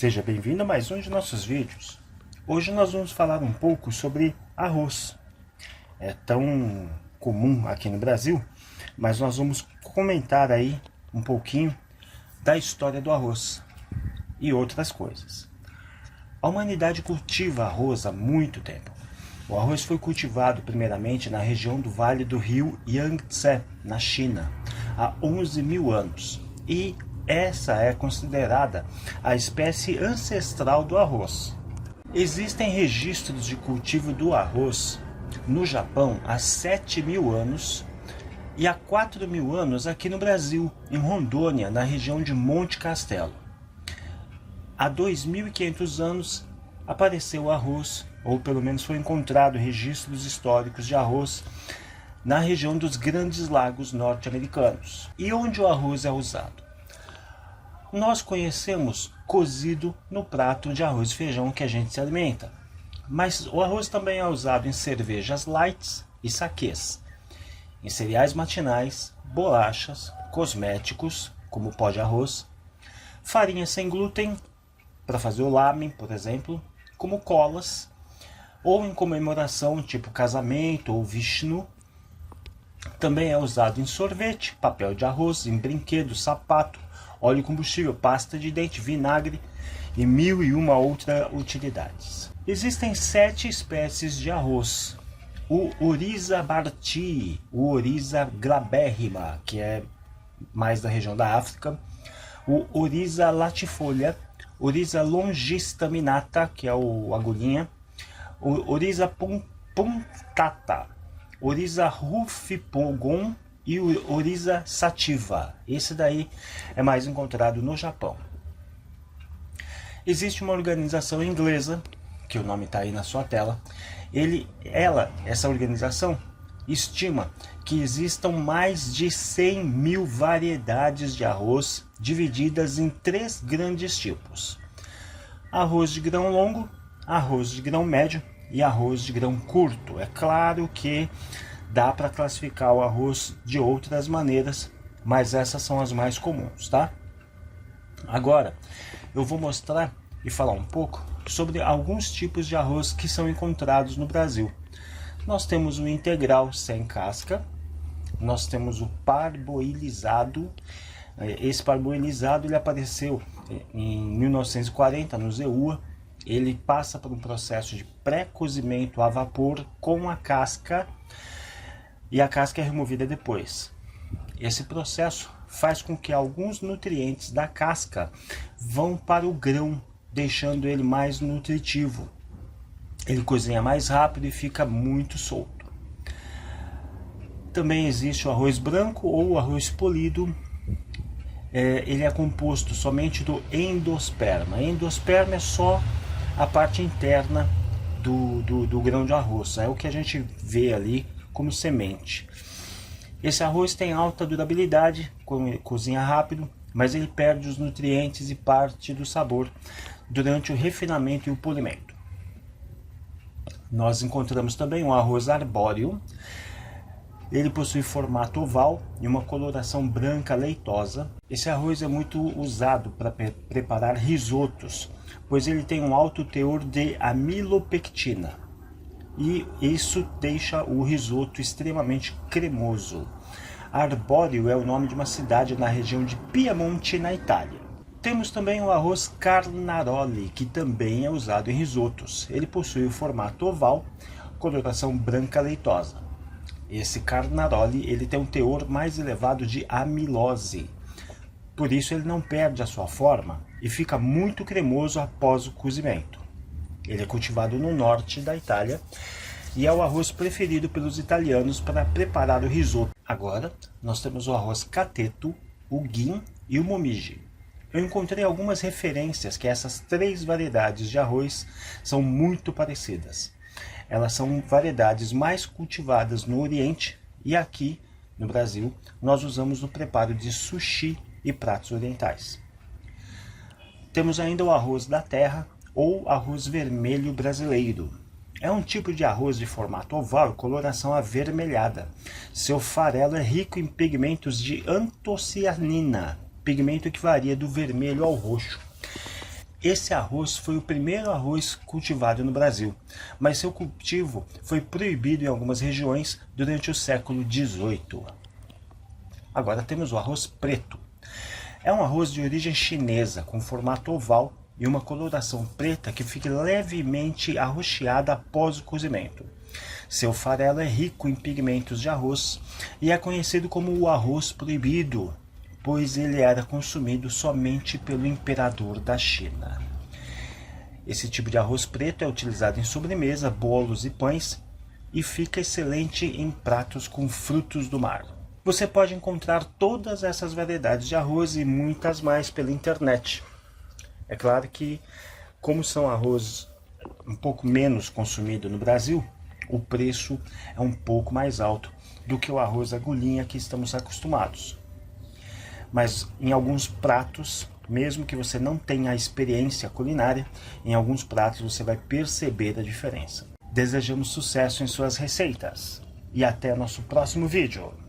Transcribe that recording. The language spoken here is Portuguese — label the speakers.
Speaker 1: Seja bem-vindo a mais um de nossos vídeos. Hoje nós vamos falar um pouco sobre arroz. É tão comum aqui no Brasil, mas nós vamos comentar aí um pouquinho da história do arroz e outras coisas. A humanidade cultiva arroz há muito tempo. O arroz foi cultivado primeiramente na região do Vale do Rio Yangtze, na China, há 11 mil anos. E essa é considerada a espécie ancestral do arroz. Existem registros de cultivo do arroz no Japão há 7 mil anos e há 4 mil anos aqui no Brasil, em Rondônia, na região de Monte Castelo. Há 2.500 anos apareceu o arroz, ou pelo menos foi encontrado registros históricos de arroz na região dos Grandes Lagos norte-americanos. E onde o arroz é usado? Nós conhecemos cozido no prato de arroz e feijão que a gente se alimenta. Mas o arroz também é usado em cervejas lights e saquês, em cereais matinais, bolachas, cosméticos, como pó de arroz, farinha sem glúten, para fazer o lamen, por exemplo, como colas, ou em comemoração tipo casamento ou Vishnu. Também é usado em sorvete, papel de arroz, em brinquedos, sapato, óleo combustível, pasta de dente, vinagre e 1001 outras utilidades. Existem 7 espécies de arroz. O Oryza bartii, o Oryza glabérrima, que é mais da região da África, o Oryza latifolia, Oryza longistaminata, que é o agulhinha, o Oryza punctata, Oryza rufipogon e o Oryza sativa. Esse daí é mais encontrado no Japão. Existe uma organização inglesa, que o nome está aí na sua tela. Essa organização estima que existam mais de 100 mil variedades de arroz, divididas em 3 grandes tipos: arroz de grão longo, arroz de grão médio e arroz de grão curto. É claro que dá para classificar o arroz de outras maneiras, mas essas são as mais comuns, tá? Agora eu vou mostrar e falar um pouco sobre alguns tipos de arroz que são encontrados no Brasil. Nós temos o integral sem casca, nós temos o parboilizado. Esse parboilizado ele apareceu em 1940 no ZEUA. Ele passa por um processo de pré-cozimento a vapor com a casca, e a casca é removida depois. Esse processo faz com que alguns nutrientes da casca vão para o grão, deixando ele mais nutritivo. Ele cozinha mais rápido e fica muito solto. Também existe o arroz branco ou o arroz polido. Ele é composto somente do endosperma. Endosperma é só a parte interna do grão de arroz. É o que a gente vê ali como semente. Esse arroz tem alta durabilidade, cozinha rápido, mas ele perde os nutrientes e parte do sabor durante o refinamento e o polimento. Nós encontramos também o arroz arbóreo. Ele possui formato oval e uma coloração branca leitosa. Esse arroz é muito usado para preparar risotos, pois ele tem um alto teor de amilopectina. E isso deixa o risoto extremamente cremoso. Arbóreo é o nome de uma cidade na região de Piemonte, na Itália. Temos também o arroz carnaroli, que também é usado em risotos. Ele possui o formato oval, coloração branca leitosa. Esse carnaroli ele tem um teor mais elevado de amilose. Por isso ele não perde a sua forma e fica muito cremoso após o cozimento. Ele é cultivado no norte da Itália e é o arroz preferido pelos italianos para preparar o risoto. Agora, nós temos o arroz cateto, o gin e o momiji. Eu encontrei algumas referências que essas 3 variedades de arroz são muito parecidas. Elas são variedades mais cultivadas no Oriente e aqui no Brasil nós usamos no preparo de sushi e pratos orientais. Temos ainda o arroz da terra, ou arroz vermelho brasileiro. É um tipo de arroz de formato oval e coloração avermelhada. Seu farelo é rico em pigmentos de antocianina, pigmento que varia do vermelho ao roxo. Esse arroz foi o primeiro arroz cultivado no Brasil, mas seu cultivo foi proibido em algumas regiões durante o século XVIII. Agora temos o arroz preto. É um arroz de origem chinesa, com formato oval e uma coloração preta que fica levemente arroxeada após o cozimento. Seu farelo é rico em pigmentos de arroz e é conhecido como o arroz proibido, pois ele era consumido somente pelo imperador da China. Esse tipo de arroz preto é utilizado em sobremesa, bolos e pães e fica excelente em pratos com frutos do mar. Você pode encontrar todas essas variedades de arroz e muitas mais pela internet. É claro que, como são arroz um pouco menos consumido no Brasil, o preço é um pouco mais alto do que o arroz agulhinha que estamos acostumados. Mas em alguns pratos, mesmo que você não tenha a experiência culinária, em alguns pratos você vai perceber a diferença. Desejamos sucesso em suas receitas e até nosso próximo vídeo.